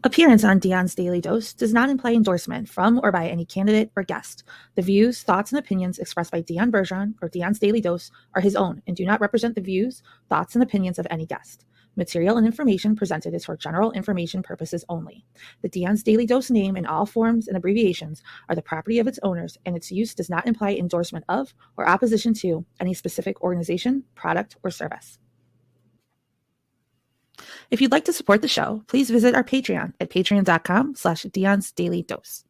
Appearance on Dion's Daily Dose does not imply endorsement from or by any candidate or guest. The views, thoughts, and opinions expressed by Dion Bergeron or Dion's Daily Dose are his own and do not represent the views, thoughts, and opinions of any guest. Material and information presented is for general information purposes only. The Dion's Daily Dose name in all forms and abbreviations are the property of its owners, and its use does not imply endorsement of or opposition to any specific organization, product, or service. If you'd like to support the show, please visit our Patreon at patreon.com/Dion's Daily Dose.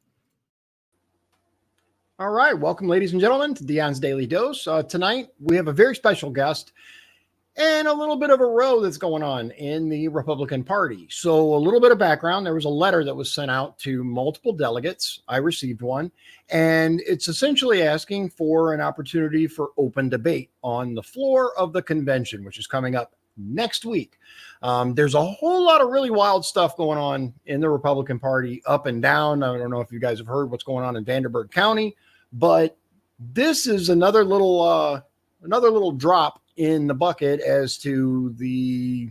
All right. Welcome, ladies and gentlemen, to Dion's Daily Dose. Tonight, we have a very special guest and a little bit of a row that's going on in the Republican Party. So a little bit of background. There was a letter that was sent out to multiple delegates. I received one, and it's essentially asking for an opportunity for open debate on the floor of the convention, which is coming up next week. There's a whole lot of really wild stuff going on in the Republican Party, up and down. I don't know if you guys have heard what's going on in Vanderburgh County, but this is another little drop in the bucket as to the,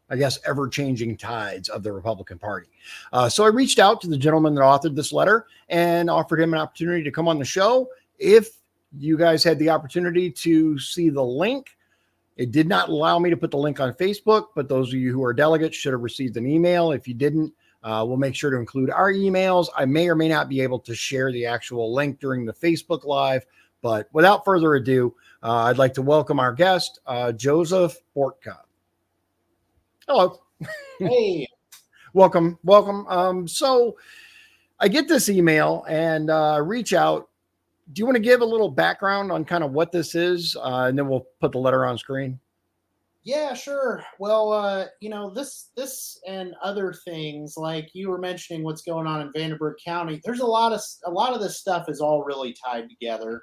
I guess, ever-changing tides of the Republican Party. So I reached out to the gentleman that authored this letter and offered him an opportunity to come on the show. If you guys had the opportunity to see the link, it did not allow me to put the link on Facebook, but those of you who are delegates should have received an email. If you didn't, we'll make sure to include our emails. I may or may not be able to share the actual link during the Facebook Live, but without further ado, I'd like to welcome our guest, Joseph Bortka. Hello. Hey. Welcome. So I get this email and reach out. Do you want to give a little background on kind of what this is? And then we'll put the letter on screen. Yeah, sure. Well, this and other things, like you were mentioning what's going on in Vanderburgh County, there's a lot of this stuff is all really tied together.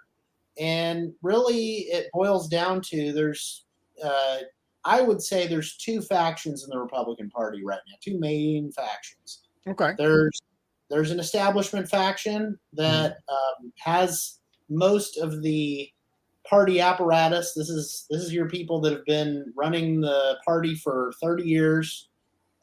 And really it boils down to I would say there's two factions in the Republican Party right now, two main factions. Okay. There's an establishment faction that has most of the party apparatus. This is your people that have been running the party for 30 years.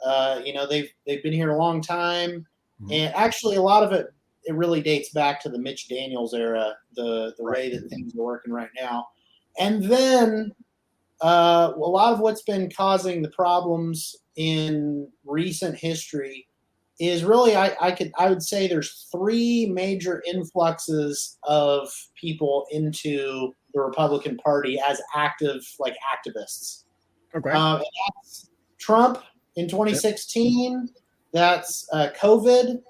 They've been here a long time, and actually a lot of it really dates back to the Mitch Daniels era, the way that things are working right now. And then a lot of what's been causing the problems in recent history is really, I would say there's three major influxes of people into the Republican Party as activists. Okay. That's Trump in 2016. That's COVID.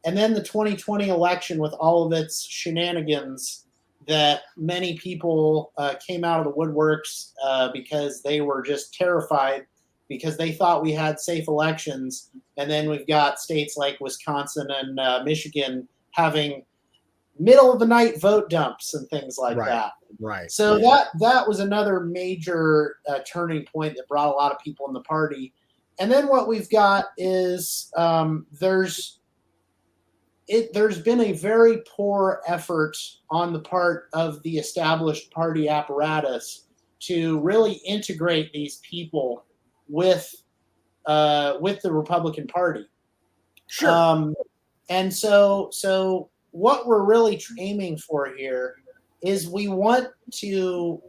And then the 2020 election with all of its shenanigans that many people came out of the woodworks because they were just terrified because they thought we had safe elections. And then we've got states like Wisconsin and Michigan having middle of the night vote dumps and things like that. Right. So that was another major turning point that brought a lot of people in the party. And then what we've got is there's been a very poor effort on the part of the established party apparatus to really integrate these people with the Republican Party. Sure. And so what we're really aiming for here is we want to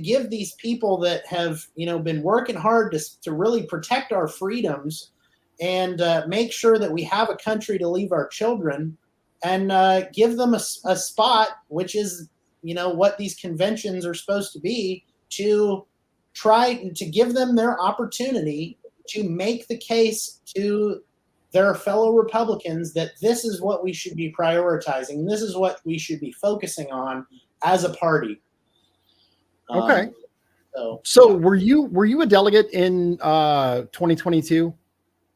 give these people that have been working hard to really protect our freedoms and make sure that we have a country to leave our children, and give them a spot, which is what these conventions are supposed to be, to try to give them their opportunity to make the case to their fellow Republicans that this is what we should be prioritizing. This is what we should be focusing on as a party. Okay. So were you a delegate in 2022?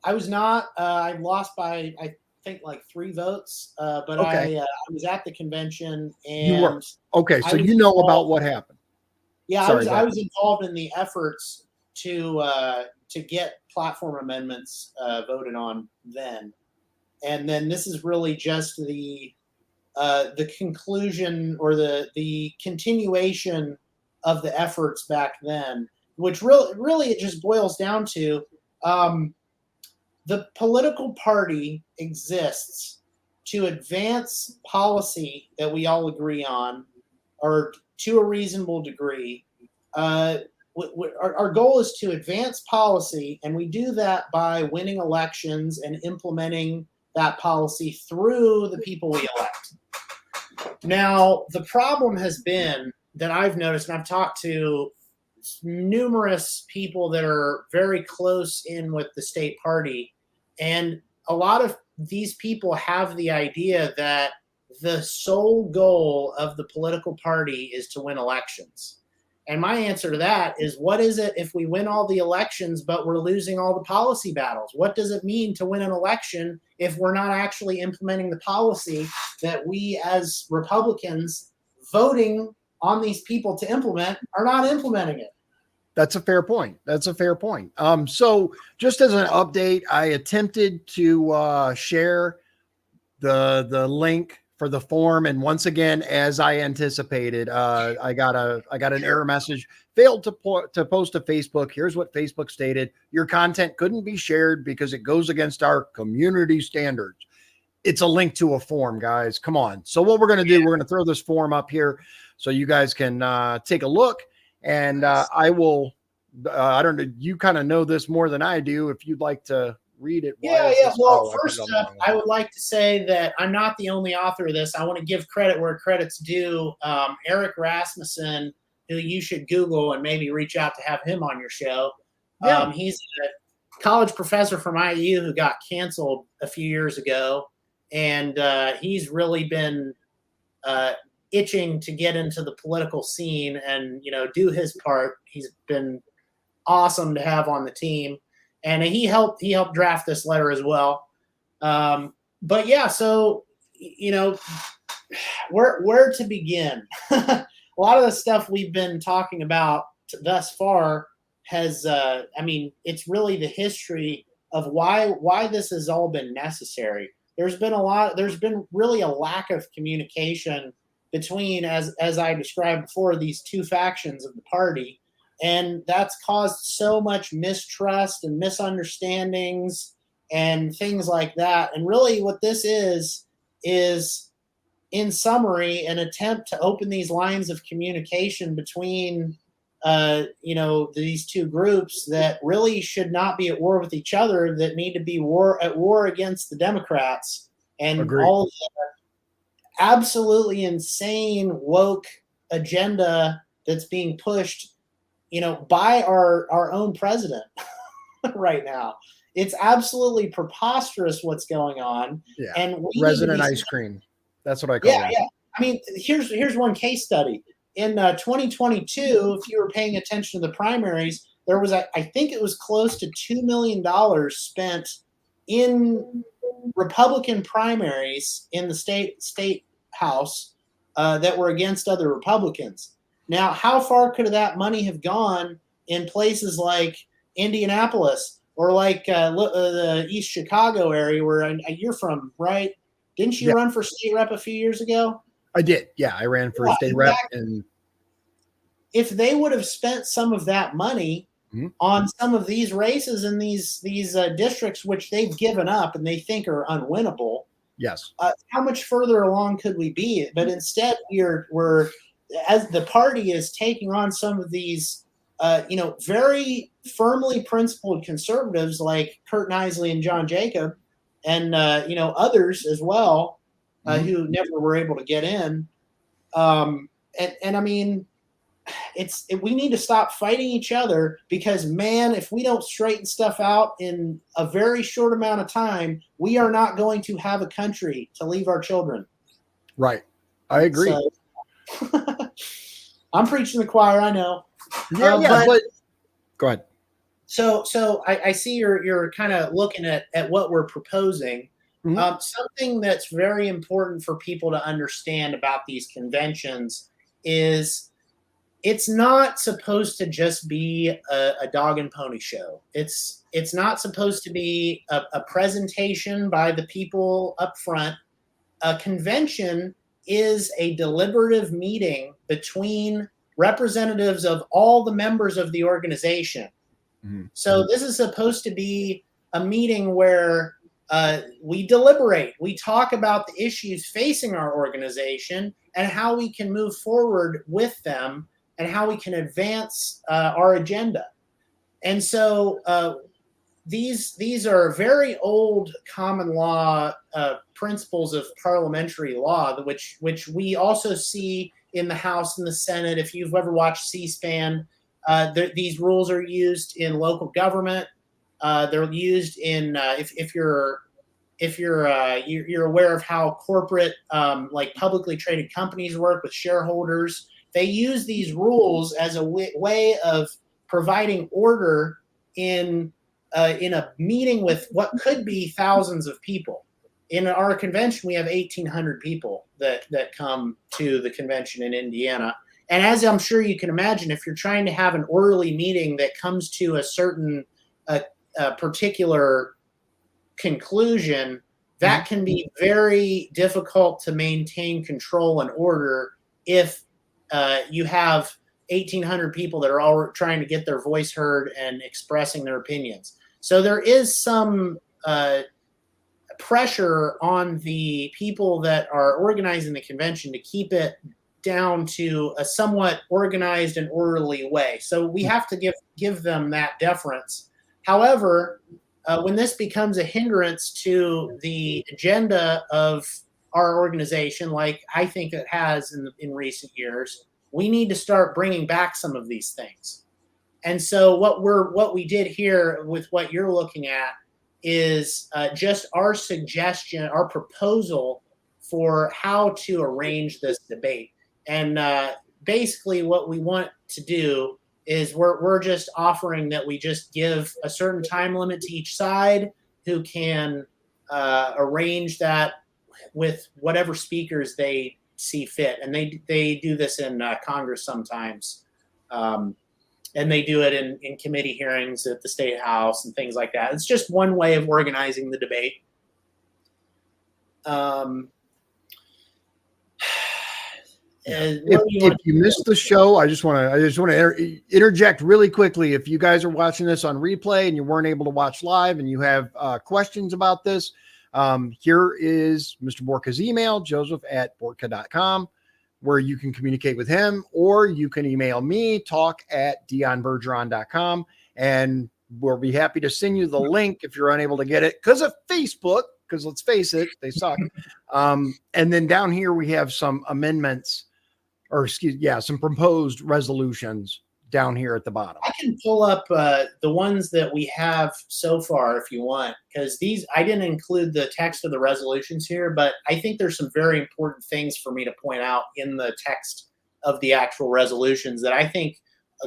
I was not. I lost by, I think, like 3 votes. But okay. I was at the convention, and you were. Okay, so you know about what happened. Yeah, I was involved in the efforts to get platform amendments voted on then, and then this is really just the conclusion or the continuation of the efforts back then, which really it just boils down to the political party exists to advance policy that we all agree on, or to a reasonable degree. Our goal is to advance policy, and we do that by winning elections and implementing that policy through the people we elect. Now, the problem has been that I've noticed, and I've talked to numerous people that are very close in with the state party, and a lot of these people have the idea that the sole goal of the political party is to win elections. And my answer to that is, what is it if we win all the elections, but we're losing all the policy battles? What does it mean to win an election if we're not actually implementing the policy that we as Republicans voting on these people to implement are not implementing it? That's a fair point. So just as an update, I attempted to share the link for the form, and once again, as I anticipated, I got an error message. Failed to post to Facebook. Here's what Facebook stated: your content couldn't be shared because it goes against our community standards. It's a link to a form, guys. Come on. So what we're going to do, we're going to throw this form up here so you guys can take a look. And I will, I don't know, you kind of know this more than I do. If you'd like to read it. Yeah. Well, first up, I would like to say that I'm not the only author of this. I want to give credit where credit's due. Eric Rasmussen, who you should Google and maybe reach out to have him on your show. Yeah. He's a college professor from IU who got canceled a few years ago. And he's really been itching to get into the political scene and, do his part. He's been awesome to have on the team, and he helped draft this letter as well. But yeah, so where to begin? A lot of the stuff we've been talking about thus far has, it's really the history of why this has all been necessary. There's been really a lack of communication between, as I described before, these two factions of the party. And that's caused so much mistrust and misunderstandings and things like that. And really what this is, in summary, an attempt to open these lines of communication between, these two groups that really should not be at war with each other, that need to be at war against the Democrats and Agreed. All the absolutely insane woke agenda that's being pushed, by our own president right now. It's absolutely preposterous what's going on. Yeah. And resident ice cream. That's what I call it. Yeah. I mean, here's one case study. In 2022, if you were paying attention to the primaries, there was, I think it was close to $2 million spent in Republican primaries in the state house that were against other Republicans. Now, how far could that money have gone in places like Indianapolis or like the East Chicago area where you're from, right? Didn't you run for state rep a few years ago? I did. Yeah, I ran for state rep. And if they would have spent some of that money on some of these races in these districts, which they've given up and they think are unwinnable, yes, how much further along could we be? But instead, we're as the party is taking on some of these, very firmly principled conservatives like Kurt Nisley and John Jacob, and others as well, who never were able to get in. And I mean, we need to stop fighting each other, because, man, if we don't straighten stuff out in a very short amount of time, we are not going to have a country to leave our children. Right. I agree. So, I'm preaching the choir, I know. But go ahead. So I see you're kind of looking at what we're proposing. Something that's very important for people to understand about these conventions is it's not supposed to just be a dog and pony show. It's not supposed to be a presentation by the people up front. A convention is a deliberative meeting between representatives of all the members of the organization. So this is supposed to be a meeting where we deliberate, we talk about the issues facing our organization and how we can move forward with them and how we can advance our agenda. And so these are very old common law principles of parliamentary law, which we also see in the House and the Senate. If you've ever watched C-SPAN, these rules are used in local government. They're used in if you're aware of how corporate like publicly traded companies work with shareholders. They use these rules as a way of providing order in a meeting with what could be thousands of people. In our convention, we have 1,800 people that come to the convention in Indiana. And as I'm sure you can imagine, if you're trying to have an orderly meeting that comes to a certain particular conclusion, that can be very difficult to maintain control and order if you have 1,800 people that are all trying to get their voice heard and expressing their opinions. So there is some pressure on the people that are organizing the convention to keep it down to a somewhat organized and orderly way. So we have to give them that deference. However, when this becomes a hindrance to the agenda of our organization, like I think it has in recent years, we need to start bringing back some of these things. And so what we did here with what you're looking at is just our suggestion, our proposal for how to arrange this debate. And basically what we want to do is we're just offering that we just give a certain time limit to each side who can arrange that with whatever speakers they see fit. And they do this in Congress sometimes. And they do it in committee hearings at the State House and things like that. It's just one way of organizing the debate. If you missed the show, I just want to interject really quickly. If you guys are watching this on replay and you weren't able to watch live and you have questions about this, here is Mr. Bortka's email, joseph@bortka.com, where you can communicate with him, or you can email me, talk@dionbergeron.com, and we'll be happy to send you the link if you're unable to get it because of Facebook, because let's face it, they suck. And then down here we have some amendments, or some proposed resolutions down here at the bottom. I can pull up the ones that we have so far if you want, because I didn't include the text of the resolutions here, but I think there's some very important things for me to point out in the text of the actual resolutions that I think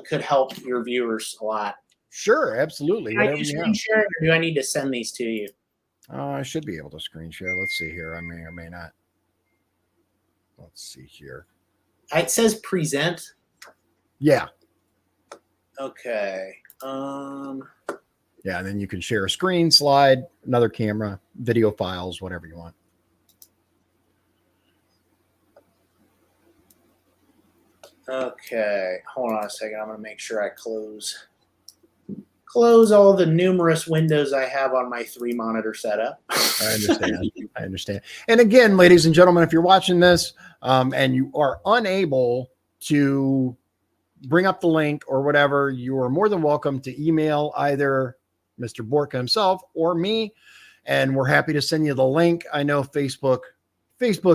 could help your viewers a lot. Sure, absolutely. Can I do screen share, or do I need to send these to you? I should be able to screen share. Let's see here. I may or may not. Let's see here. It says present. Yeah. Okay. Yeah, and then you can share a screen, slide, another camera, video files, whatever you want. Okay. Hold on a second. I'm going to make sure I close all the numerous windows I have on my 3-monitor setup. I understand. I understand. And again, ladies and gentlemen, if you're watching this and you are unable to bring up the link or whatever, you are more than welcome to email either Mr. Bortka himself or me, and we're happy to send you the link. I know Facebook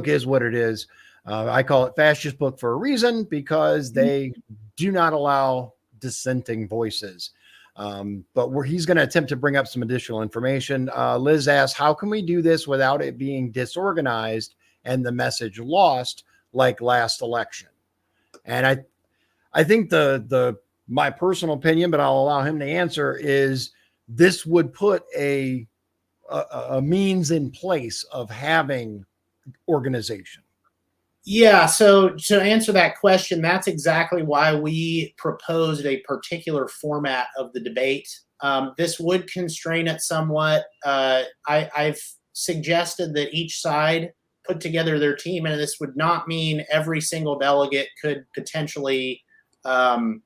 is what it is. I call it Fascist Book for a reason, because they do not allow dissenting voices. But he's going to attempt to bring up some additional information. Liz asks, how can we do this without it being disorganized and the message lost like last election? And I think my personal opinion, but I'll allow him to answer, is this would put a means in place of having organization. Yeah, so to answer that question, that's exactly why we proposed a particular format of the debate. This would constrain it somewhat. I've suggested that each side put together their team, and this would not mean every single delegate could potentially hold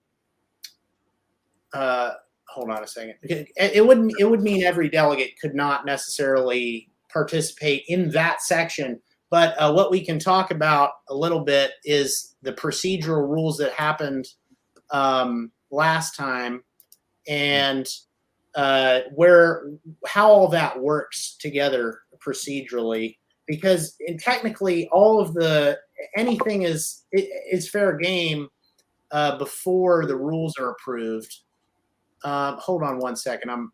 hold on a second. It would mean every delegate could not necessarily participate in that section. But what we can talk about a little bit is the procedural rules that happened last time, and how all that works together procedurally. Because technically, anything is fair game before the rules are approved. Hold on one second.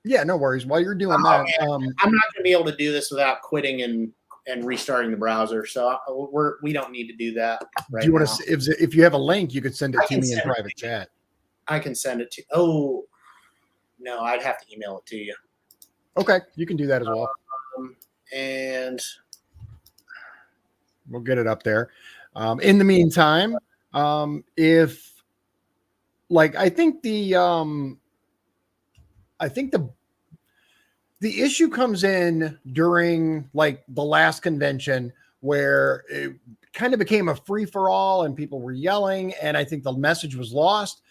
Yeah, no worries. While you're doing that, I'm not going to be able to do this without quitting and restarting the browser. So we don't need to do that right do you want now. to? If you have a link, you could send it to me in private chat. I can send it to. Oh no, I'd have to email it to you. Okay, you can do that as well. And we'll get it up there. In the meantime, if I think the issue comes in during the last convention where it kind of became a free for all and people were yelling, and I think the message was lost.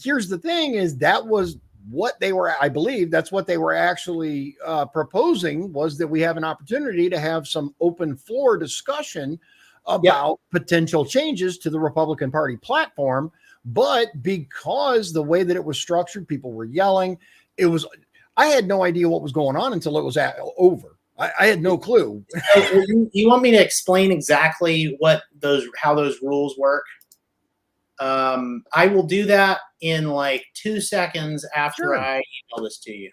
Here's the thing: is that was what they were, I believe that's what they were actually proposing, was that we have an opportunity to have some open floor discussion about potential changes to the Republican Party platform. But because the way that it was structured, people were yelling. I had no idea what was going on until it was over. I had no clue. You want me to explain exactly how those rules work? I will do that in 2 seconds after I email this to you.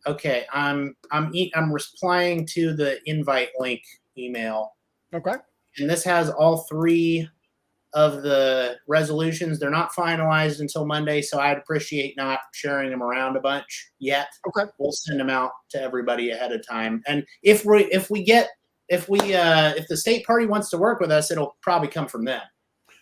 Okay, I'm replying to the invite link email. Okay. And this has all 3 of the resolutions. They're not finalized until Monday, so I'd appreciate not sharing them around a bunch yet. Okay. We'll send them out to everybody ahead of time. And if the state party wants to work with us, it'll probably come from them.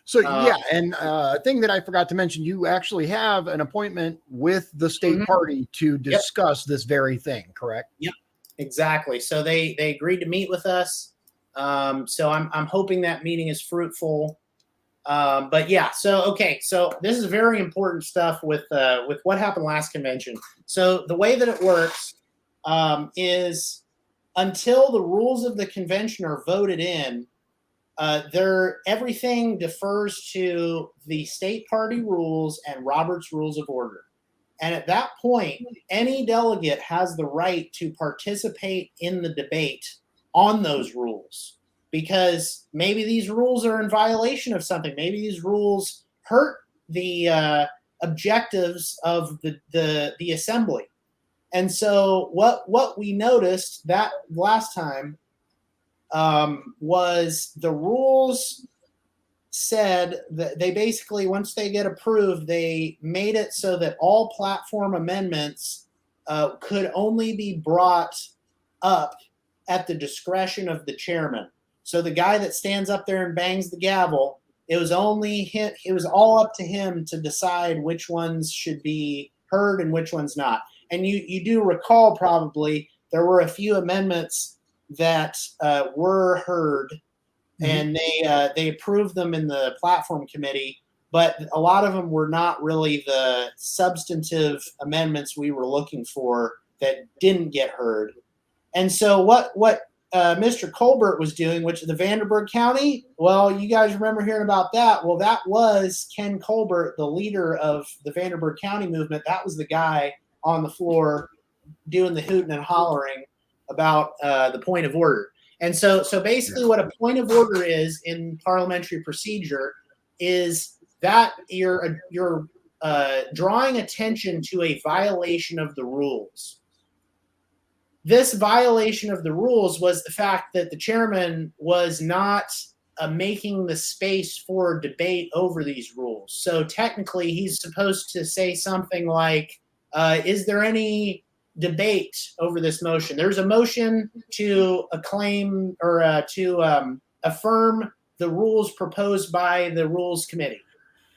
So and a thing that I forgot to mention, you actually have an appointment with the state party to discuss this very thing, correct? Yep, exactly. So they agreed to meet with us. So I'm hoping that meeting is fruitful. But yeah, so this is very important stuff with what happened last convention. So the way that it works is until the rules of the convention are voted in, everything defers to the state party rules and Robert's Rules of Order. And at that point, any delegate has the right to participate in the debate on those rules, because maybe these rules are in violation of something. Maybe these rules hurt the objectives of the assembly. And so what we noticed that last time was the rules said that they basically, once they get approved, they made it so that all platform amendments could only be brought up at the discretion of the chairman. So the guy that stands up there and bangs the gavel, it was all up to him to decide which ones should be heard and which ones not. And you do recall probably there were a few amendments that were heard, and they approved them in the platform committee, but a lot of them were not really the substantive amendments we were looking for that didn't get heard. And so what Mr. Colbert was doing, which is the Vanderburgh County, well, you guys remember hearing about that. Well, that was Ken Colbert, the leader of the Vanderburgh County movement. That was the guy on the floor doing the hooting and hollering about the point of order. And so basically what a point of order is in parliamentary procedure is that you're drawing attention to a violation of the rules. This violation of the rules was the fact that the chairman was not making the space for debate over these rules. So technically he's supposed to say something like, is there any debate over this motion? There's a motion to acclaim or to affirm the rules proposed by the Rules Committee.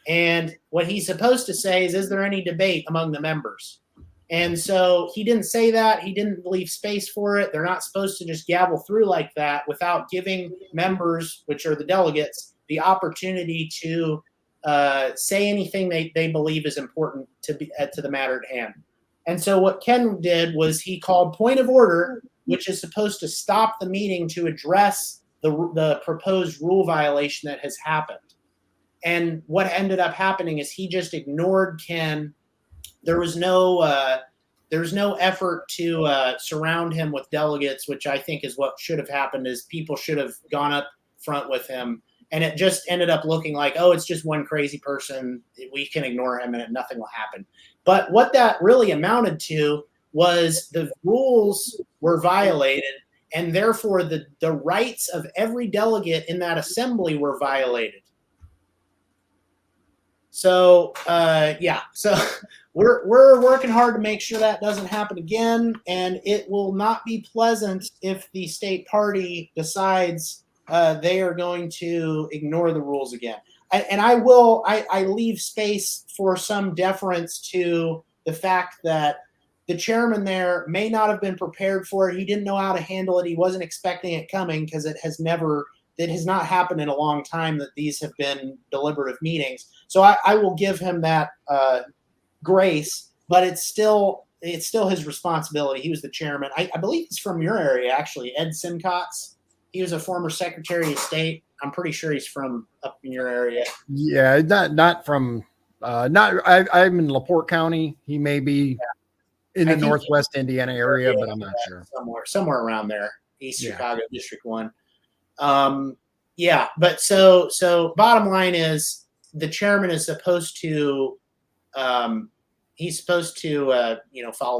And what he's supposed to say is there any debate among the members? And so he didn't say that. He didn't leave space for it. They're not supposed to just gavel through like that without giving members, which are the delegates, the opportunity to say anything they believe is important to the matter at hand. And so what Ken did was he called point of order, which is supposed to stop the meeting to address the proposed rule violation that has happened. And what ended up happening is he just ignored Ken. There was no effort to surround him with delegates, which I think is what should have happened. Is people should have gone up front with him, and it just ended up looking like, oh, it's just one crazy person. We can ignore him, and nothing will happen. But what that really amounted to was the rules were violated, and therefore the rights of every delegate in that assembly were violated. So so we're working hard to make sure that doesn't happen again, and it will not be pleasant if the state party decides they are going to ignore the rules again. I leave space for some deference to the fact that the chairman there may not have been prepared for it. He didn't know how to handle it. He wasn't expecting it coming because it has not happened in a long time that these have been deliberative meetings. So I will give him that grace, but it's still his responsibility. He was the chairman. I believe he's from your area, actually, Ed Simcox. He was a former Secretary of State. I'm pretty sure he's from up in your area. Yeah, not from I'm in LaPorte County. He may be in the Northwest Indiana area, but I'm not sure. Somewhere around there, East Chicago, District 1. But so bottom line is the chairman is supposed to follow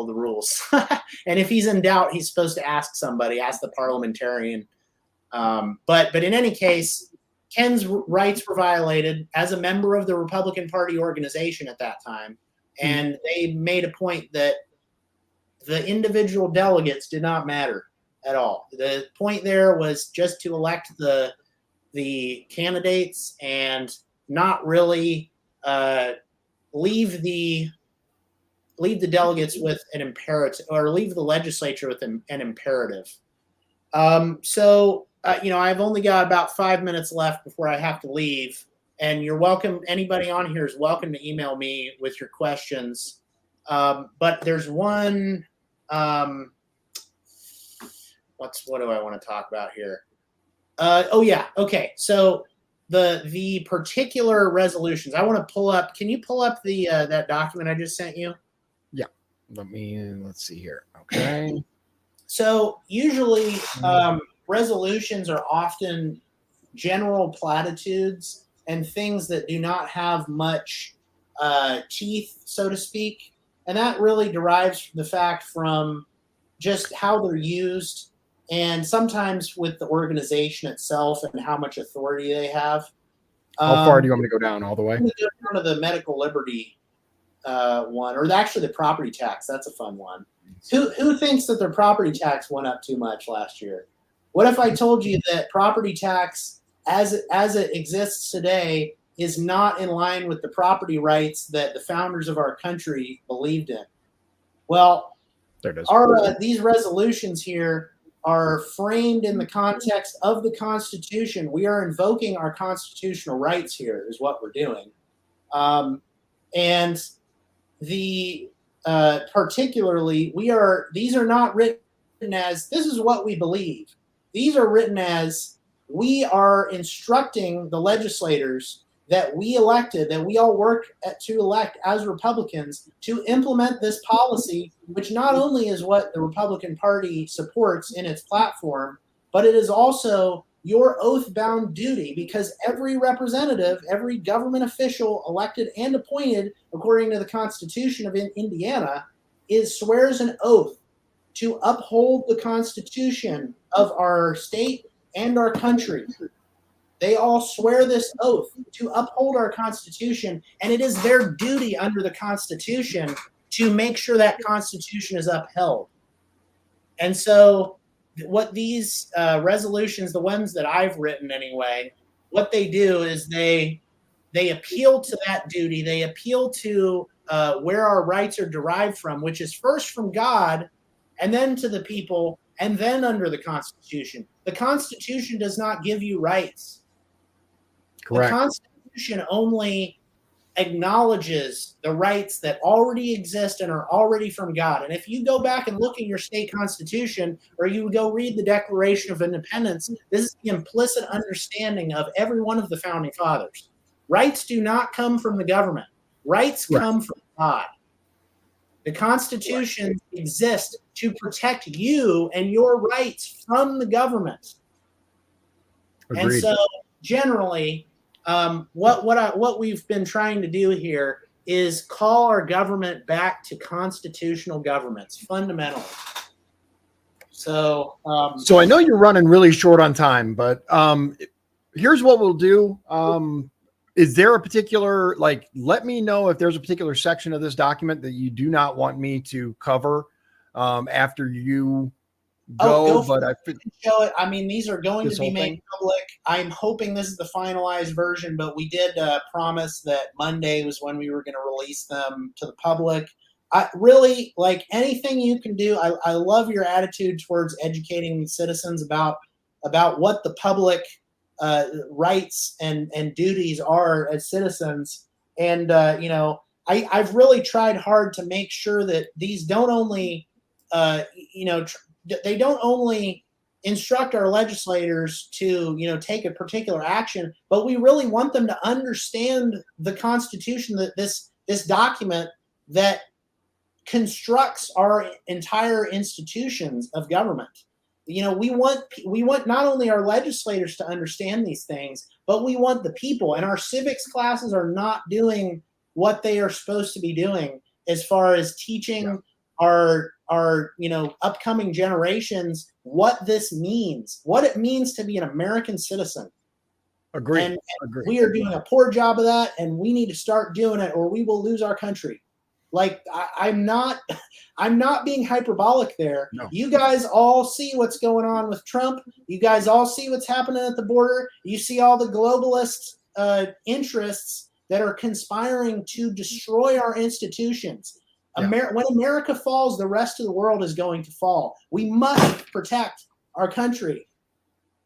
the rules. And if he's in doubt, he's supposed to ask the parliamentarian. But in any case, Ken's rights were violated as a member of the Republican Party organization at that time. And they made a point that the individual delegates did not matter at all. The point there was just to elect the candidates and not really leave the delegates with an imperative, or leave the legislature with an imperative. I've only got about 5 minutes left before I have to leave, and you're welcome. Anybody on here is welcome to email me with your questions. But there's one. What do I want to talk about here? Okay. So the particular resolutions I want to pull up. Can you pull up the that document I just sent you? Yeah. Let's see here. Okay. So usually resolutions are often general platitudes and things that do not have much teeth, so to speak. And that really derives the fact from just how they're used, and sometimes with the organization itself and how much authority they have. How far do you want me to go down? All the way? I'm going to go down to the medical liberty one, or actually the property tax. That's a fun one. Who thinks that their property tax went up too much last year? What if I told you that property tax, as it exists today, is not in line with the property rights that the founders of our country believed in? Well, there it is. These resolutions here are framed in the context of the Constitution. We are invoking our constitutional rights here, is what we're doing. And the particularly, these are not written as, this is what we believe. These are written as, we are instructing the legislators that we elected, that we all work to elect as Republicans, to implement this policy, which not only is what the Republican Party supports in its platform, but it is also your oath-bound duty, because every representative, every government official elected and appointed according to the Constitution of Indiana swears an oath to uphold the Constitution of our state and our country. They all swear this oath to uphold our Constitution, and it is their duty under the Constitution to make sure that Constitution is upheld. And so what these resolutions, the ones that I've written anyway, what they do is they appeal to that duty. They appeal to where our rights are derived from, which is first from God, and then to the people, and then under the Constitution. The Constitution does not give you rights. Correct. Constitution only acknowledges the rights that already exist and are already from God. And if you go back and look at your state constitution, or you go read the Declaration of Independence, this is the implicit understanding of every one of the founding fathers. Rights do not come from the government. Rights come from God. The Constitution exists to protect you and your rights from the government. Agreed. And so generally, what we've been trying to do here is call our government back to constitutional governments, fundamentally. So I know you're running really short on time, but here's what we'll do. Is there a particular, let me know if there's a particular section of this document that you do not want me to cover after you go, but I show it. I mean, these are going to be made public. I'm hoping this is the finalized version, but we did promise that Monday was when we were going to release them to the public. I really, like, anything you can do. I love your attitude towards educating citizens about what the public rights and duties are as citizens. And I've really tried hard to make sure that these don't only they don't only instruct our legislators to, take a particular action, but we really want them to understand the Constitution, that this document that constructs our entire institutions of government. We want not only our legislators to understand these things, but we want the people. And our civics classes are not doing what they are supposed to be doing as far as teaching our upcoming generations what this means, what it means to be an American citizen. Agreed. And we are doing a poor job of that, and we need to start doing it, or we will lose our country. Like, I'm not being hyperbolic there. No. You guys all see what's going on with Trump. You guys all see what's happening at the border. You see all the globalist interests that are conspiring to destroy our institutions. When America falls, the rest of the world is going to fall. We must protect our country.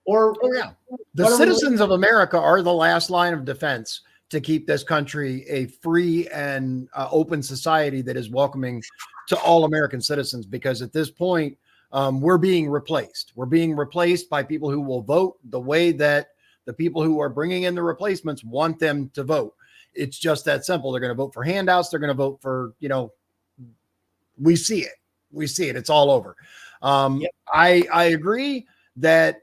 The citizens of America are the last line of defense to keep this country a free and open society that is welcoming to all American citizens. Because at this point, we're being replaced. We're being replaced by people who will vote the way that the people who are bringing in the replacements want them to vote. It's just that simple. They're going to vote for handouts. They're going to vote for, we see it. It's all over. I agree that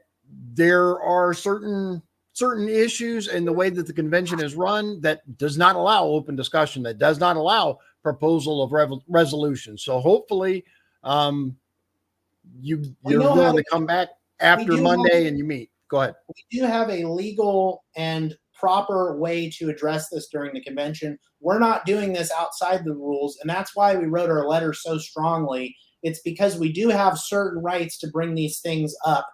there are certain issues in the way that the convention is run that does not allow open discussion, that does not allow proposal of resolution. So hopefully you're willing to come back after Monday and you meet. Go ahead. We do have a legal and proper way to address this during the convention. We're not doing this outside the rules, and that's why we wrote our letter so strongly. It's because we do have certain rights to bring these things up.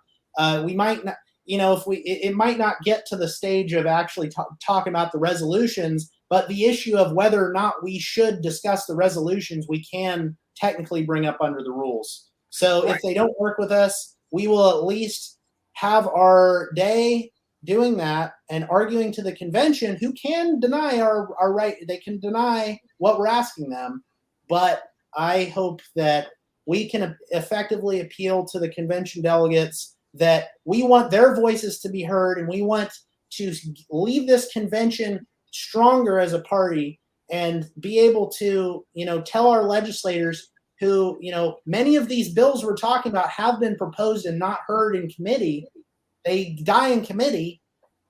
We might not, it might not get to the stage of actually talking about the resolutions, but the issue of whether or not we should discuss the resolutions, we can technically bring up under the rules. So if they don't work with us, we will at least have our day doing that and arguing to the convention, who can deny our right. They can deny what we're asking them. But I hope that we can effectively appeal to the convention delegates that we want their voices to be heard, and we want to leave this convention stronger as a party and be able to, tell our legislators who, many of these bills we're talking about have been proposed and not heard in committee. They die in committee.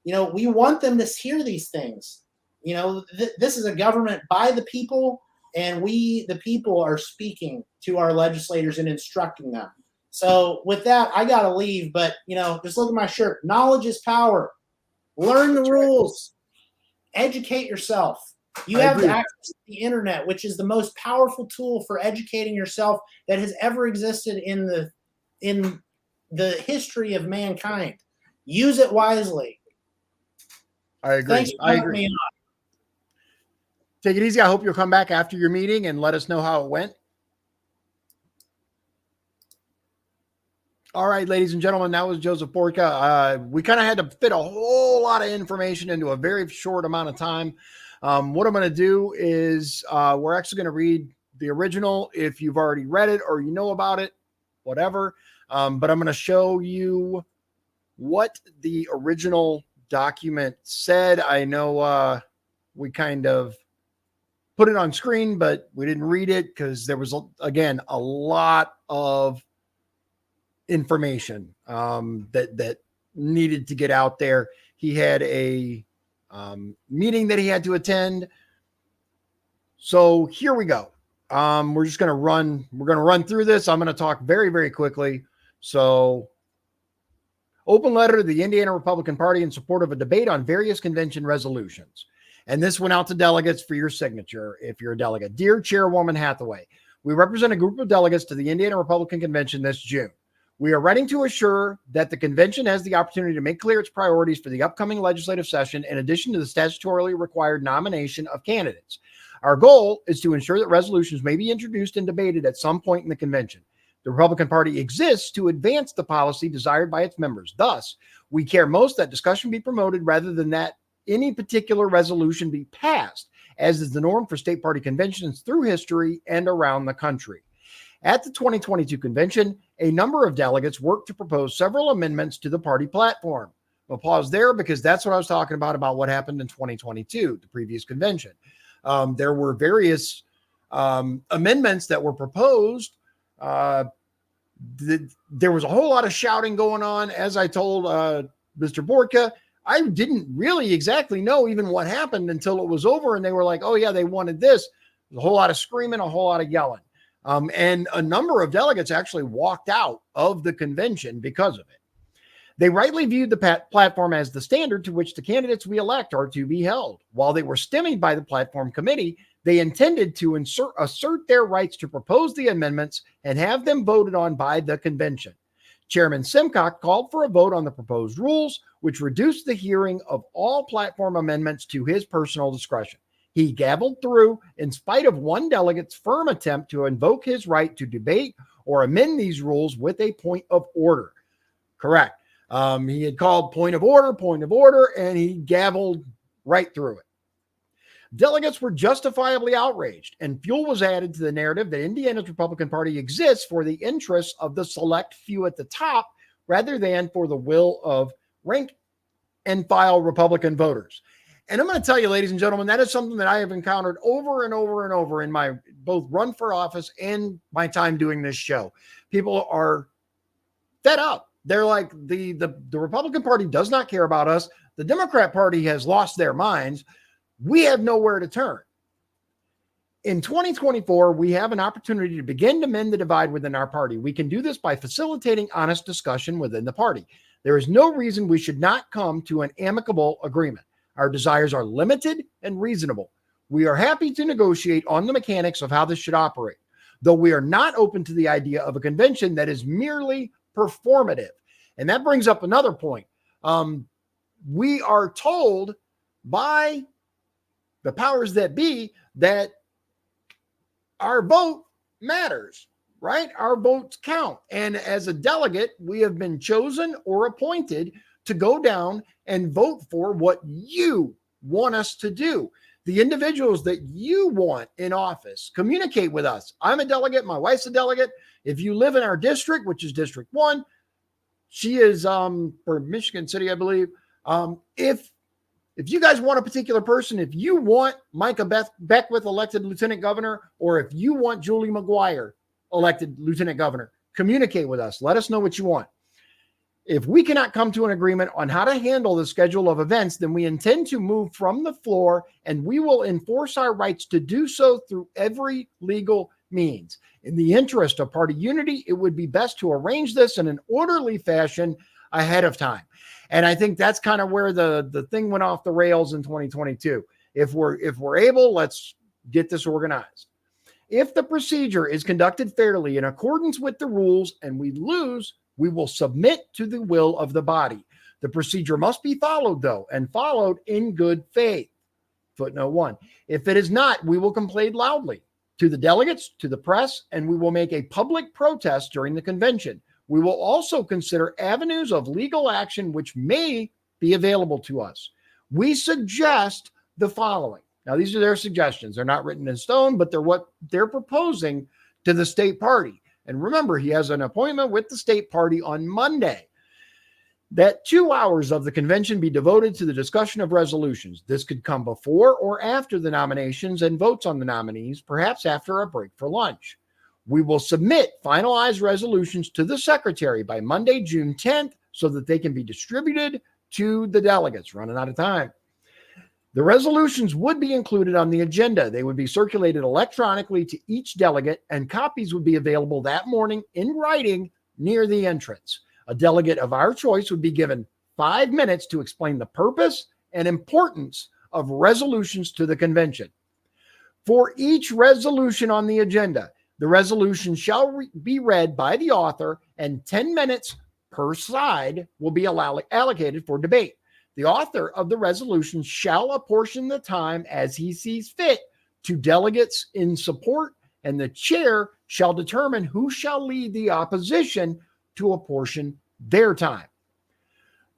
We want them to hear these things. This is a government by the people, and we, the people, are speaking to our legislators and instructing them. So with that, I got to leave, but, just look at my shirt. Knowledge is power. Learn the rules. Educate yourself. You have access to the internet, which is the most powerful tool for educating yourself that has ever existed in the history of mankind. Use it wisely. I agree. Thanks for having me on. Take it easy. I hope you'll come back after your meeting and let us know how it went. All right, ladies and gentlemen, that was Joseph Bortka. We kind of had to fit a whole lot of information into a very short amount of time. What I'm going to do is we're actually going to read the original if you've already read it or you know about it, whatever. But I'm going to show you what the original document said. I know we kind of put it on screen, but we didn't read it because there was, again, a lot of information that needed to get out there. He had a meeting that he had to attend. So here we go. We're just going to run through this. I'm going to talk very, very quickly. So open letter to the Indiana Republican Party in support of a debate on various convention resolutions. And this went out to delegates for your signature if you're a delegate. Dear Chairwoman Hathaway, we represent a group of delegates to the Indiana Republican Convention this June. We are writing to assure that the convention has the opportunity to make clear its priorities for the upcoming legislative session in addition to the statutorily required nomination of candidates. Our goal is to ensure that resolutions may be introduced and debated at some point in the convention. The Republican Party exists to advance the policy desired by its members. Thus, we care most that discussion be promoted rather than that any particular resolution be passed, as is the norm for state party conventions through history and around the country. At the 2022 convention, a number of delegates worked to propose several amendments to the party platform. I'll pause there because that's what I was talking about what happened in 2022, the previous convention. There were various amendments that were proposed. There was a whole lot of shouting going on. As I told Mr. Bortka, I didn't really exactly know even what happened until it was over. And they were like, oh, yeah, they wanted this. There's a whole lot of screaming, a whole lot of yelling. And a number of delegates actually walked out of the convention because of it. They rightly viewed the platform as the standard to which the candidates we elect are to be held. While they were stymied by the platform committee, they intended to assert their rights to propose the amendments and have them voted on by the convention. Chairman Simcock called for a vote on the proposed rules, which reduced the hearing of all platform amendments to his personal discretion. He gavelled through in spite of one delegate's firm attempt to invoke his right to debate or amend these rules with a point of order. Correct. He had called point of order, and he gavelled right through it. Delegates were justifiably outraged, and fuel was added to the narrative that Indiana's Republican Party exists for the interests of the select few at the top rather than for the will of rank and file Republican voters. And I'm going to tell you, ladies and gentlemen, that is something that I have encountered over and over and over in my both run for office and my time doing this show. People are fed up. They're like, the Republican Party does not care about us. The Democrat Party has lost their minds. We have nowhere to turn. In 2024, we have an opportunity to begin to mend the divide within our party. We can do this by facilitating honest discussion within the party. There is no reason we should not come to an amicable agreement. Our desires are limited and reasonable. We are happy to negotiate on the mechanics of how this should operate, though we are not open to the idea of a convention that is merely performative. And that brings up another point. We are told by the powers that be that our vote matters, right? Our votes count. And as a delegate, we have been chosen or appointed to go down and vote for what you want us to do. The individuals that you want in office, communicate with us. I'm a delegate. My wife's a delegate. If you live in our district, which is District 1, she is for Michigan City, I believe. If you guys want a particular person, if you want Micah Beckwith elected lieutenant governor, or if you want Julie McGuire elected lieutenant governor, communicate with us. Let us know what you want. If we cannot come to an agreement on how to handle the schedule of events, then we intend to move from the floor, and we will enforce our rights to do so through every legal means. In the interest of party unity, it would be best to arrange this in an orderly fashion ahead of time. And I think that's kind of where the thing went off the rails in 2022. If we're able, let's get this organized. If the procedure is conducted fairly in accordance with the rules and we lose, we will submit to the will of the body. The procedure must be followed, though, and followed in good faith. Footnote 1. If it is not, we will complain loudly to the delegates, to the press, and we will make a public protest during the convention. We will also consider avenues of legal action which may be available to us. We suggest the following. Now, these are their suggestions. They're not written in stone, but they're what they're proposing to the state party. And remember, he has an appointment with the state party on Monday. That 2 hours of the convention be devoted to the discussion of resolutions. This could come before or after the nominations and votes on the nominees, perhaps after a break for lunch. We will submit finalized resolutions to the secretary by Monday, June 10th, so that they can be distributed to the delegates. Running out of time. The resolutions would be included on the agenda. They would be circulated electronically to each delegate, and copies would be available that morning in writing near the entrance. A delegate of our choice would be given 5 minutes to explain the purpose and importance of resolutions to the convention. For each resolution on the agenda, the resolution shall be read by the author, and 10 minutes per side will be allocated for debate. The author of the resolution shall apportion the time as he sees fit to delegates in support, and the chair shall determine who shall lead the opposition to apportion their time.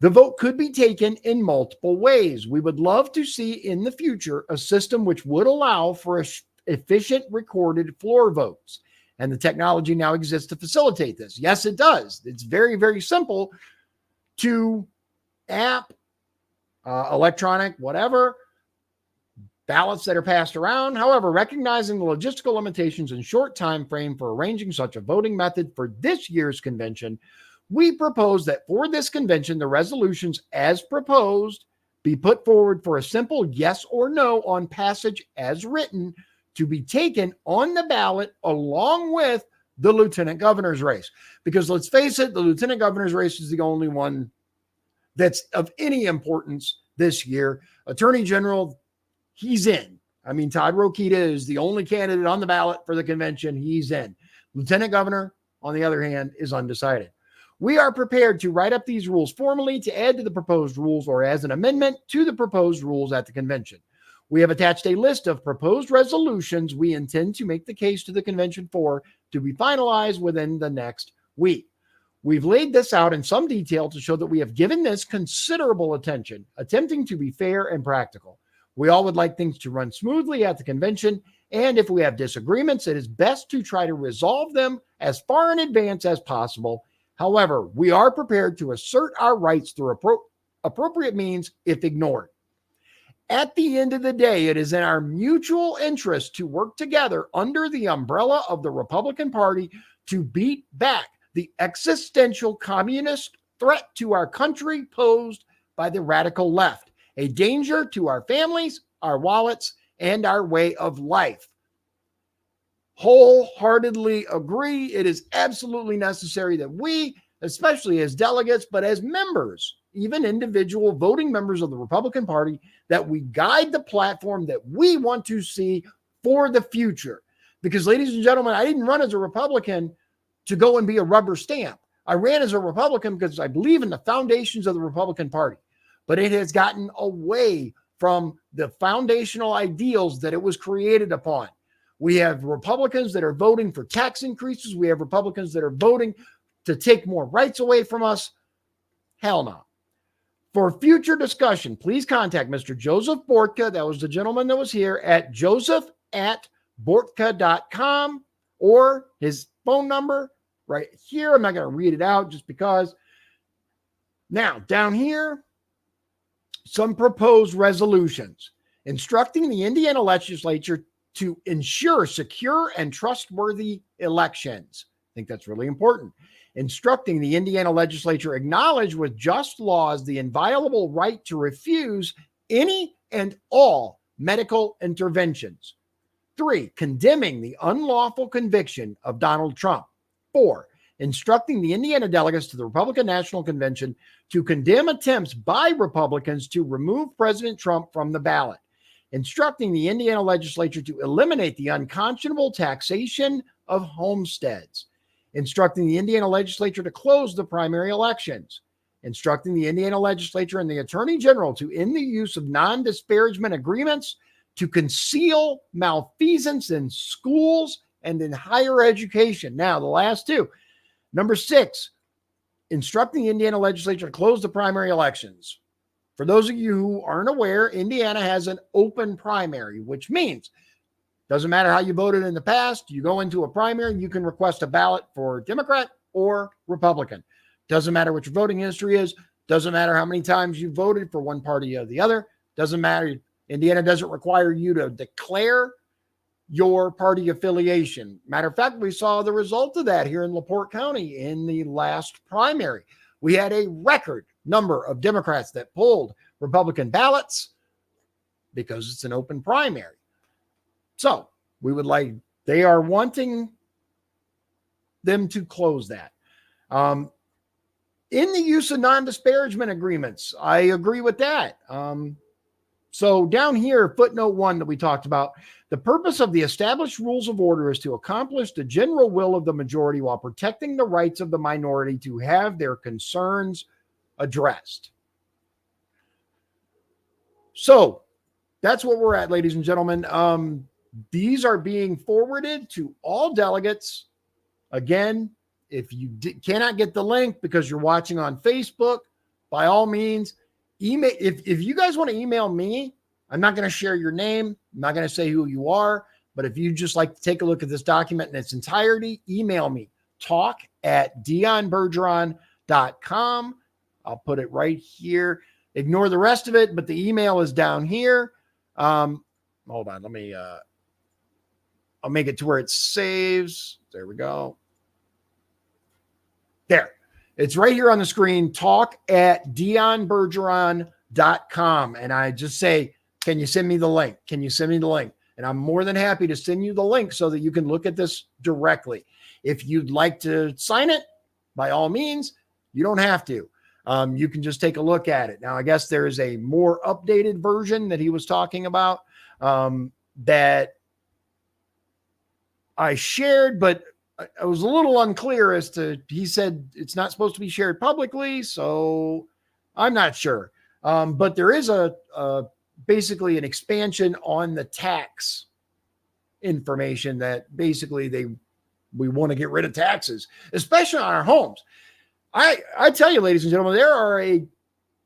The vote could be taken in multiple ways. We would love to see in the future a system which would allow for efficient recorded floor votes. And the technology now exists to facilitate this. Yes, it does. It's very, very simple to electronic, whatever, ballots that are passed around. However, recognizing the logistical limitations and short time frame for arranging such a voting method for this year's convention, we propose that for this convention, the resolutions as proposed be put forward for a simple yes or no on passage as written to be taken on the ballot along with the lieutenant governor's race. Because let's face it, the lieutenant governor's race is the only one that's of any importance this year. Attorney General, he's in. I mean, Todd Rokita is the only candidate on the ballot for the convention. He's in. Lieutenant Governor, on the other hand, is undecided. We are prepared to write up these rules formally to add to the proposed rules or as an amendment to the proposed rules at the convention. We have attached a list of proposed resolutions we intend to make the case to the convention for to be finalized within the next week. We've laid this out in some detail to show that we have given this considerable attention, attempting to be fair and practical. We all would like things to run smoothly at the convention, and if we have disagreements, it is best to try to resolve them as far in advance as possible. However, we are prepared to assert our rights through appropriate means if ignored. At the end of the day, it is in our mutual interest to work together under the umbrella of the Republican Party to beat back the existential communist threat to our country posed by the radical left, a danger to our families, our wallets, and our way of life. Wholeheartedly agree. It is absolutely necessary that we, especially as delegates, but as members, even individual voting members of the Republican Party, that we guide the platform that we want to see for the future. Because, ladies and gentlemen, I didn't run as a Republican to go and be a rubber stamp. I ran as a Republican because I believe in the foundations of the Republican Party, but it has gotten away from the foundational ideals that it was created upon. We have Republicans that are voting for tax increases. We have Republicans that are voting to take more rights away from us. Hell no. For future discussion, please contact Mr. Joseph Bortka. That was the gentleman that was here at joseph@bortka.com, or his phone number right here. I'm not going to read it out just because. Now, down here, some proposed resolutions instructing the Indiana legislature to ensure secure and trustworthy elections. I think that's really important. Instructing the Indiana legislature acknowledge with just laws the inviolable right to refuse any and all medical interventions. 3, condemning the unlawful conviction of Donald Trump. 4, instructing the Indiana delegates to the Republican National Convention to condemn attempts by Republicans to remove President Trump from the ballot. Instructing the Indiana legislature to eliminate the unconscionable taxation of homesteads. Instructing the Indiana legislature to close the primary elections. Instructing the Indiana legislature and the Attorney General to end the use of non-disparagement agreements to conceal malfeasance in schools and in higher education. Now, the last two. Number 6, instructing the Indiana legislature to close the primary elections. For those of you who aren't aware, Indiana has an open primary, which means doesn't matter how you voted in the past, you go into a primary, you can request a ballot for Democrat or Republican. Doesn't matter what your voting history is, doesn't matter how many times you voted for one party or the other, doesn't matter. Indiana doesn't require you to declare your party affiliation. Matter of fact, we saw the result of that here in LaPorte County in the last primary. We had a record number of Democrats that pulled Republican ballots because it's an open primary. So they are wanting them to close that. In the use of non-disparagement agreements, I agree with that. So down here, footnote 1 that we talked about, the purpose of the established rules of order is to accomplish the general will of the majority while protecting the rights of the minority to have their concerns addressed. So that's what we're at, ladies and gentlemen. These are being forwarded to all delegates. Again, if you cannot get the link because you're watching on Facebook, by all means, email. If you guys want to email me, I'm not going to share your name. I'm not going to say who you are. But if you just like to take a look at this document in its entirety, email me, talk@dionbergeron.com. I'll put it right here. Ignore the rest of it, but the email is down here. Hold on. Let me, I'll make it to where it saves. There we go. There. It's right here on the screen, talk@dionbergeron.com. And I just say, can you send me the link? Can you send me the link? And I'm more than happy to send you the link so that you can look at this directly. If you'd like to sign it, by all means, you don't have to. You can just take a look at it. Now, I guess there is a more updated version that he was talking about that I shared, but I was a little unclear as to, he said it's not supposed to be shared publicly, so I'm not sure. But there is basically an expansion on the tax information that basically we want to get rid of taxes, especially on our homes. I tell you, ladies and gentlemen, there are a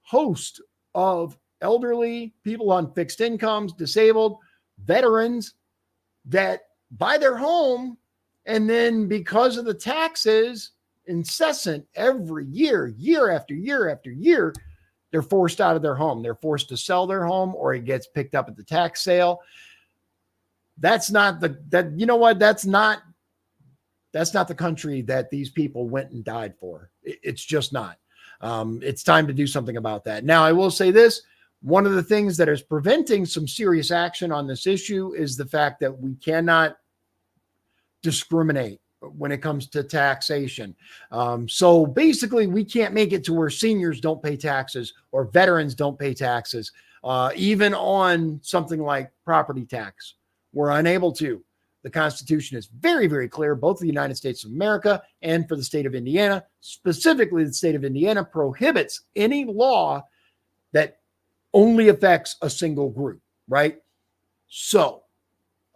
host of elderly people on fixed incomes, disabled, veterans that buy their home, and then because of the taxes, incessant every year, year after year after year, they're forced out of their home. They're forced to sell their home, or it gets picked up at the tax sale. That's not the country that these people went and died for. It's just not. It's time to do something about that. Now, I will say this. One of the things that is preventing some serious action on this issue is the fact that we cannot discriminate when it comes to taxation. So basically, we can't make it to where seniors don't pay taxes or veterans don't pay taxes, even on something like property tax. We're unable to. The Constitution is very, very clear, both the United States of America and for the state of Indiana. Specifically, the state of Indiana prohibits any law that only affects a single group, right? So,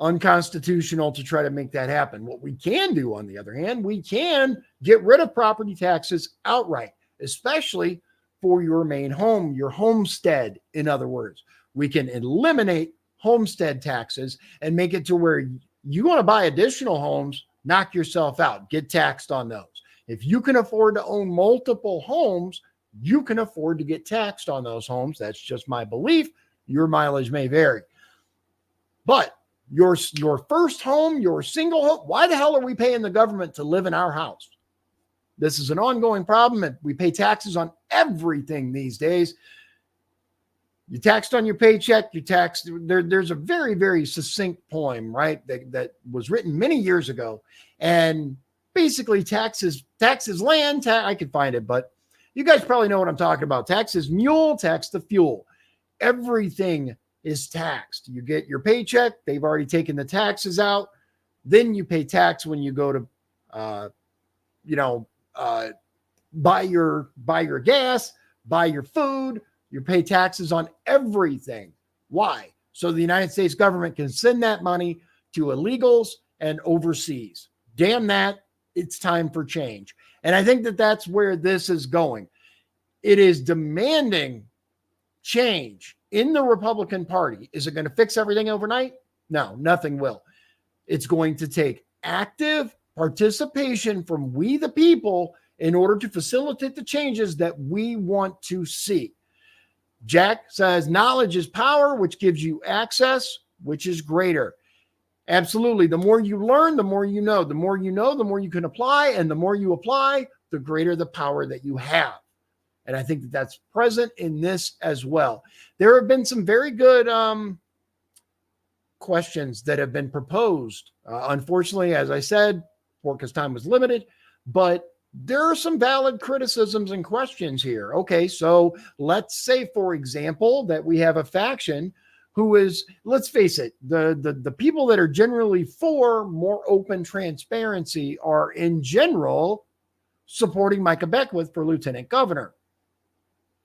unconstitutional to try to make that happen. What we can do, on the other hand, we can get rid of property taxes outright, especially for your main home, your homestead, in other words. We can eliminate homestead taxes and make it to where you want to buy additional homes, knock yourself out, get taxed on those. If you can afford to own multiple homes, you can afford to get taxed on those homes. That's just my belief. Your mileage may vary. But your first home, your single home, why the hell are we paying the government to live in our house? This is an ongoing problem, and we pay taxes on everything these days. You taxed on your paycheck, you taxed. There's a very, very succinct poem, right, that was written many years ago. And basically taxes land, I could find it, but you guys probably know what I'm talking about. Taxes mule, tax the fuel. Everything is taxed. You get your paycheck, they've already taken the taxes out. Then you pay tax when you go to, buy your gas, buy your food. You pay taxes on everything. Why? So the United States government can send that money to illegals and overseas. Damn that. it's time for change. And I think that that's where this is going. It is demanding change in the Republican Party. Is it going to fix everything overnight? No, nothing will. It's going to take active participation from we the people in order to facilitate the changes that we want to see. Jack says knowledge is power, which gives you access, which is greater. Absolutely. The more you learn, the more you know. The more you know, the more you can apply. And the more you apply, the greater the power that you have. And I think that that's present in this as well. There have been some very good questions that have been proposed. Unfortunately, as I said, Bortka's time was limited, but there are some valid criticisms and questions here. Okay, so let's say, for example, that we have a faction who is, let's face it, the people that are generally for more open transparency are in general supporting Micah Beckwith for lieutenant governor.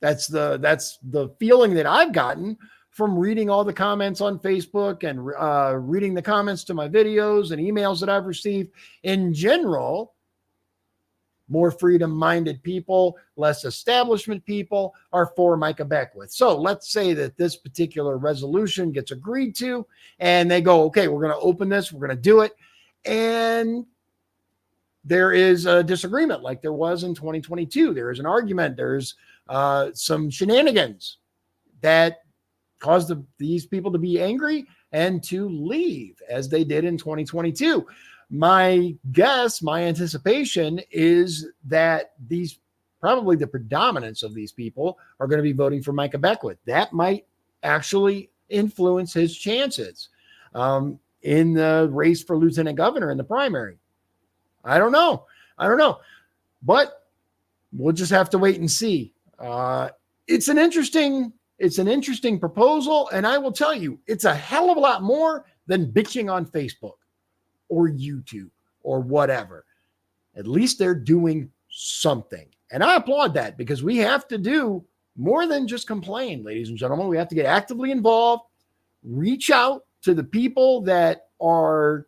That's the feeling that I've gotten from reading all the comments on Facebook and reading the comments to my videos and emails that I've received. In general, more freedom-minded people, less establishment people are for Micah Beckwith. So let's say that this particular resolution gets agreed to and they go, okay, we're going to open this, we're going to do it. And there is a disagreement like there was in 2022. There is an argument. There's some shenanigans that caused these people to be angry and to leave as they did in 2022. My guess, my anticipation is that probably the predominance of these people are going to be voting for Micah Beckwith. That might actually influence his chances in the race for lieutenant governor in the primary. I don't know. But we'll just have to wait and see. It's an interesting proposal, and I will tell you, it's a hell of a lot more than bitching on Facebook or YouTube or whatever. At least they're doing something. And I applaud that, because we have to do more than just complain, ladies and gentlemen. We have to get actively involved, reach out to the people that are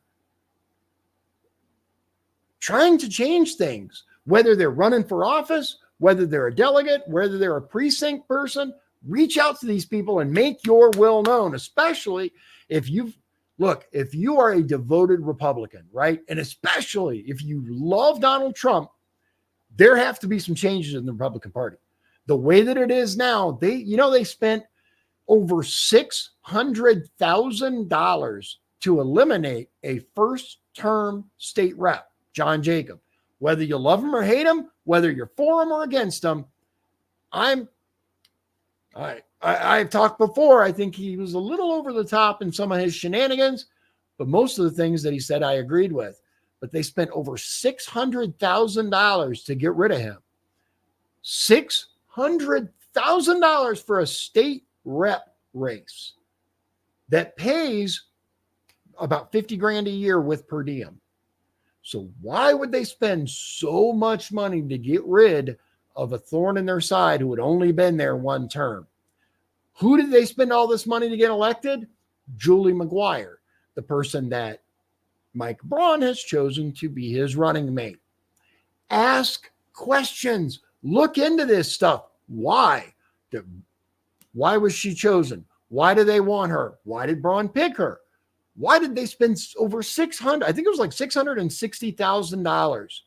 trying to change things, whether they're running for office, whether they're a delegate, whether they're a precinct person. Reach out to these people and make your will known, especially if you are a devoted Republican, right? And especially if you love Donald Trump, there have to be some changes in the Republican Party. The way that it is now, they spent over $600,000 to eliminate a first-term state rep, John Jacob. Whether you love him or hate him, whether you're for him or against him, I've talked before. I think he was a little over the top in some of his shenanigans, but most of the things that he said I agreed with. But they spent over $600,000 to get rid of him. $600,000 for a state rep race that pays about $50,000 a year with per diem. So why would they spend so much money to get rid of a thorn in their side who had only been there one term? Who did they spend all this money to get elected? Julie McGuire, the person that Mike Braun has chosen to be his running mate. Ask questions. Look into this stuff. Why? Why was she chosen? Why do they want her? Why did Braun pick her? Why did they spend over $660,000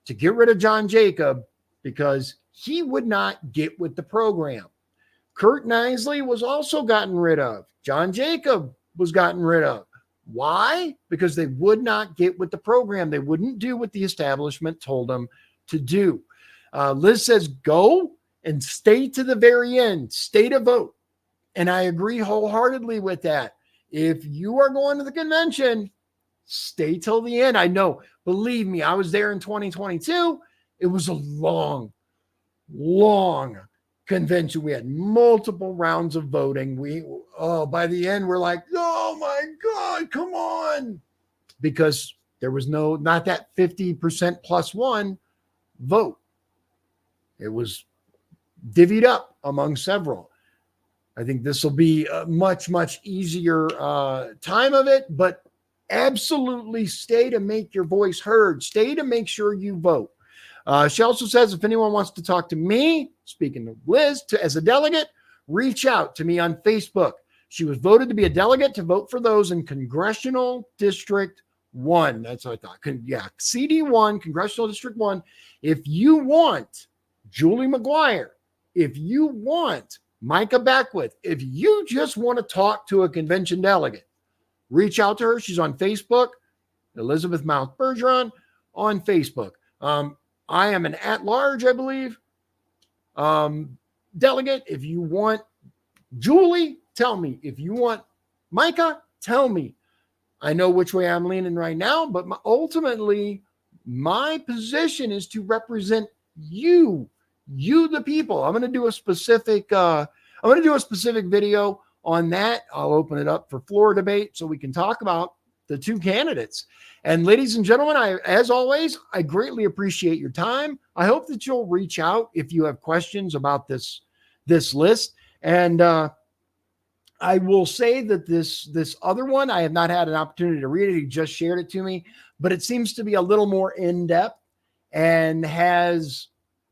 to get rid of John Jacob? Because he would not get with the program. Kurt Nisley was also gotten rid of. John Jacob was gotten rid of. Why? Because they would not get with the program. They wouldn't do what the establishment told them to do. Liz says, go and stay to the very end. Stay to vote. And I agree wholeheartedly with that. If you are going to the convention, stay till the end. I know, believe me, I was there in 2022. It was a long convention. We had multiple rounds of voting. By the end, we're like, oh my God, come on. Because there was not that 50% plus one vote. It was divvied up among several. I think this will be a much, much easier time of it, but Absolutely stay to make your voice heard. Stay to make sure you vote. She also says if anyone wants to talk to me, speaking of Liz, as a delegate, reach out to me on Facebook. She was voted to be a delegate to vote for those in Congressional District 1. That's what I thought. Yeah, CD1, Congressional District 1. If you want Julie McGuire, if you want Micah Beckwith, if you just want to talk to a convention delegate, reach out to her. She's on Facebook, Elizabeth Mouth Bergeron on Facebook. I am an at-large, I believe, delegate. If you want Julie, tell me. If you want Micah, tell me. I know which way I'm leaning right now, but ultimately, my position is to represent you, the people. I'm going to do a specific video on that. I'll open it up for floor debate so we can talk about the two candidates. And ladies and gentlemen, as always, I greatly appreciate your time. I hope that you'll reach out if you have questions about this list. And I will say that this other one, I have not had an opportunity to read it. He just shared it to me, but it seems to be a little more in-depth and has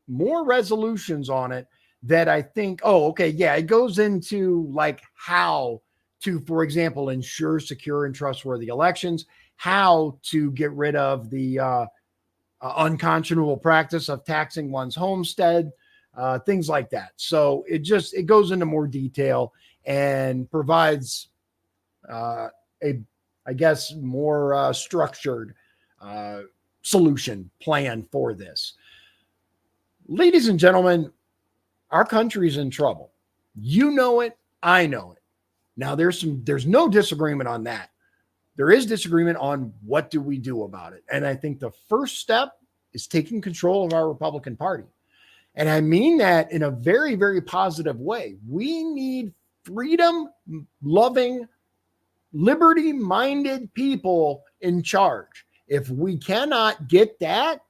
more resolutions on it that I think, it goes into like how to, for example, ensure secure and trustworthy elections, how to get rid of the unconscionable practice of taxing one's homestead, things like that. So it goes into more detail and provides more structured solution plan for this. Ladies and gentlemen, our country's in trouble. You know it. I know it. Now there's no disagreement on that. There is disagreement on what do we do about it. And I think the first step is taking control of our Republican Party. And I mean that in a very, very positive way. We need freedom-loving, liberty-minded people in charge. If we cannot get that,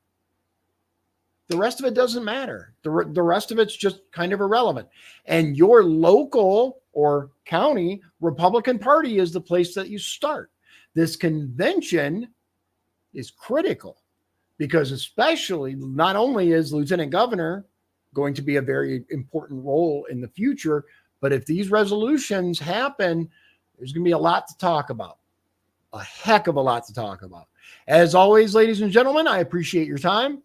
the rest of it doesn't matter. The rest of it's just kind of irrelevant. And your local or county Republican Party is the place that you start. This convention is critical because especially not only is Lieutenant Governor going to be a very important role in the future, but if these resolutions happen, there's going to be a lot to talk about. A heck of a lot to talk about. As always, ladies and gentlemen, I appreciate your time.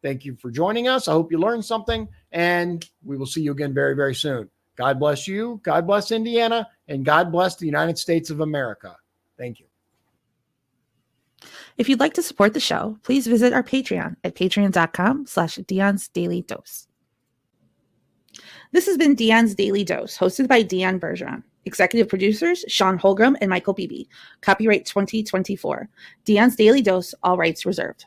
Thank you for joining us. I hope you learned something, and we will see you again very, very soon. God bless you. God bless Indiana, and God bless the United States of America. Thank you. If you'd like to support the show, please visit our Patreon at patreon.com/Dion's Daily Dose. This has been Dion's Daily Dose, hosted by Dion Bergeron. Executive producers, Sean Holgram and Michael Beebe. Copyright 2024. Dion's Daily Dose, all rights reserved.